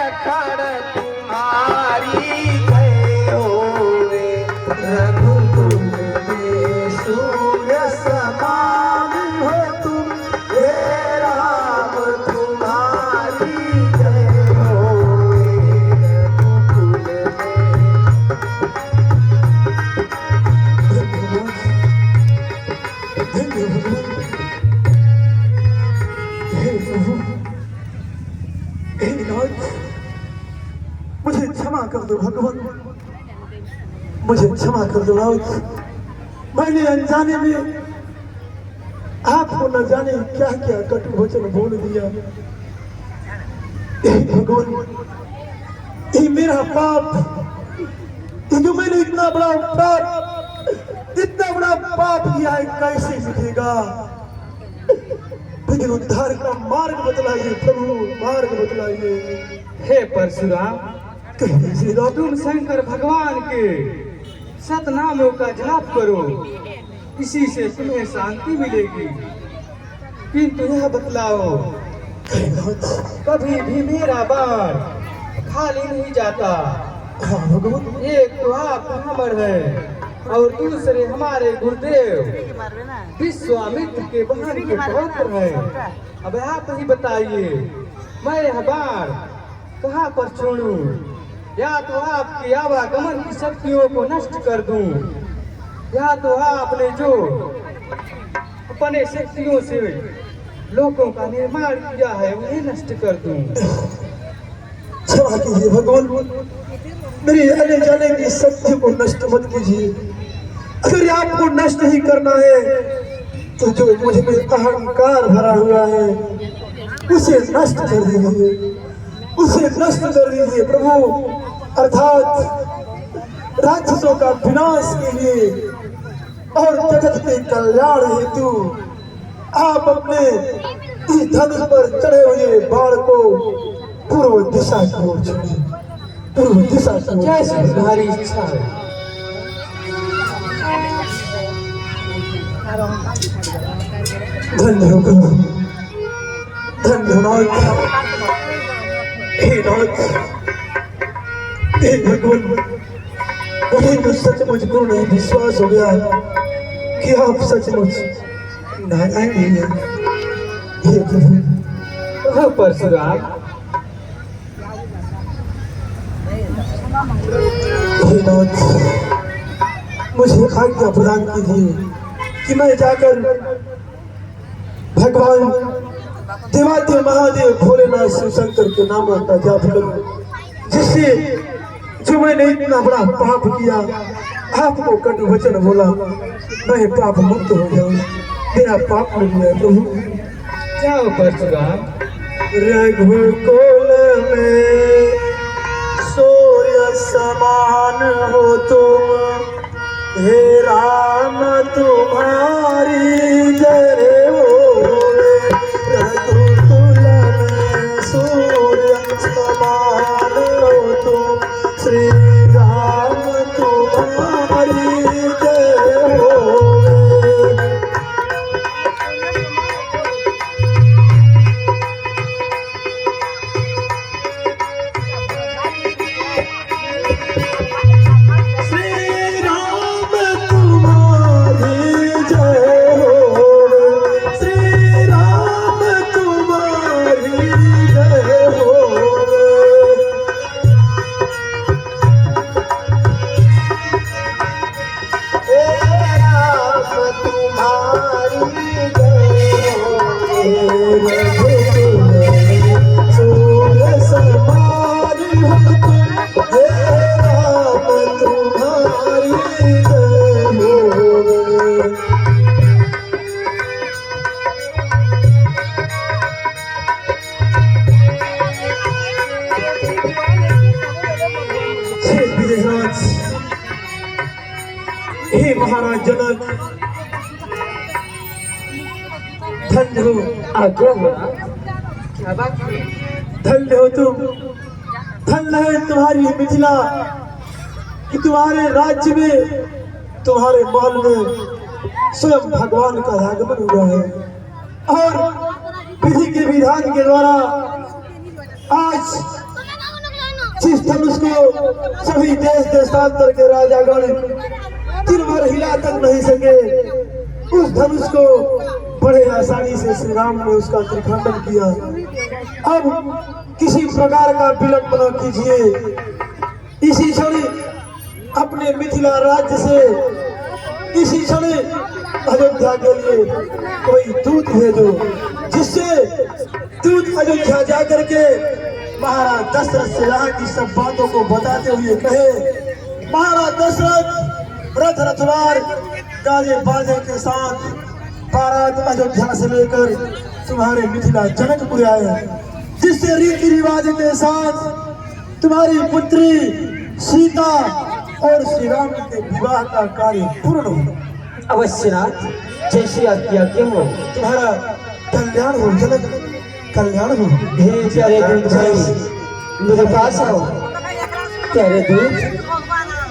अखड़ तुम्हारी जय होवे। रघुकुल में सूर्य समान हो तुम, हे राम तुम्हारी जय होवे। रघुकुल मुझे क्षमा कर दो भगवान, मुझे क्षमा कर दो नाथ। मैंने अनजाने में आपको न जाने क्या क्या कटु वचन बोल दिया। हे भगवान, ये मेरा पाप, ये जो मैंने इतना बड़ा पाप किया है, कैसे दिखेगा? मुझे उद्धार का मार्ग बतलाइए प्रभु, मार्ग बतलाइए। हे परशुराम, श्री राम, तुम शंकर भगवान के सतनामों का जाप करो, इसी से तुम्हें शांति मिलेगी। किंतु यह बतलाओ, कभी भी मेरा बाण खाली नहीं जाता। हाँ भगवान, एक तो आप ब्राह्मण है और दूसरे हमारे गुरुदेव विश्वामित्र के बहन के पौत्र हैं। अब आप ही बताइए, मैं यह बाण कहाँ पर छोड़ूं? या तो आपके आवागमन की शक्तियों को नष्ट कर दूं, या तो आपने जो अपने शक्तियों से लोगों का निर्माण किया है उन्हें नष्ट कर दूं। क्षमा कीजिए भगवान, मेरे आने जाने की शक्ति को नष्ट मत कीजिए। अगर आपको नष्ट ही करना है तो जो मुझ में अहंकार भरा हुआ है उसे नष्ट कर दीजिए, उसे नष्ट कर दीजिए प्रभु। अर्थात राक्षसों का विनाश के लिए और जगत के कल्याण हेतु आप अपने इस धनुष पर चढ़े हुए बाण को पूर्व दिशा की ओर छोड़िए, पूर्व दिशा की ओर। जैसी तुम्हारी इच्छा है। धन्य हो प्रभु, धन्य हो नाथ। हे नाथ, हे भगवान, मुझे तो सचमुच पूर्ण विश्वास हो गया कि आप सचमुच नारायण ही हैं। हे प्रभु, वह परशुराम, हे नाथ, मुझे आज्ञा प्रदान कीजिए कि मैं जाकर भगवान देवादेव महादेव भोलेनाथ शिव शंकर के नाम का जाप करूं, जिससे जो मैंने इतना बड़ा पाप किया, आपको कटु वचन बोला, मैं पाप मुक्त हो जाऊं, मेरा पाप मिट गया प्रभु। जाओ परशुराम। रघुकुल में सूर्य समान हो तुम, हे राम तुम्हारी जय होवे। रघुकुल में सूर्य समान हो तुम, श्री राम तुम्हारी जय होवे। हे महाराज जनक, धन्य हो। आज्ञा हो। क्या बात है? धन्य हो तुम, धन्य है तुम्हारी मिथिला कि तुम्हारे राज्य में, तुम्हारे महल में स्वयं भगवान का आगमन हुआ है और विधि के विधान के द्वारा आज जिस धनुष को सभी देश देशांतर के राजागण दिन भर हिला तक नहीं सके, उस धनुष को बड़े आसानी से श्री राम ने उसका त्रिखंडन किया। अब किसी प्रकार का विलंब न कीजिए, इसी क्षण अपने मिथिला राज्य से, इसी क्षण अयोध्या के लिए कोई दूत भेजो, जिससे दूत अयोध्या जाकर के महाराज दशरथ से यहाँ की सब बातों को बताते हुए कहे, महाराज दशरथ रथ रथवार गाजे बाजे के साथ बारात अयोध्या से लेकर तुम्हारे मिथिला जनकपुर आए, जिससे रीति रिवाज के साथ तुम्हारी पुत्री सीता और श्री राम के विवाह का कार्य पूर्ण हो। अवश्य नाथ, जैसी आज्ञा के हो। तुम्हारा कल्याण हो, जनक कल्याण हो। हे प्यारे दूत भाई, मेरे पास आओ। प्यारे दूत,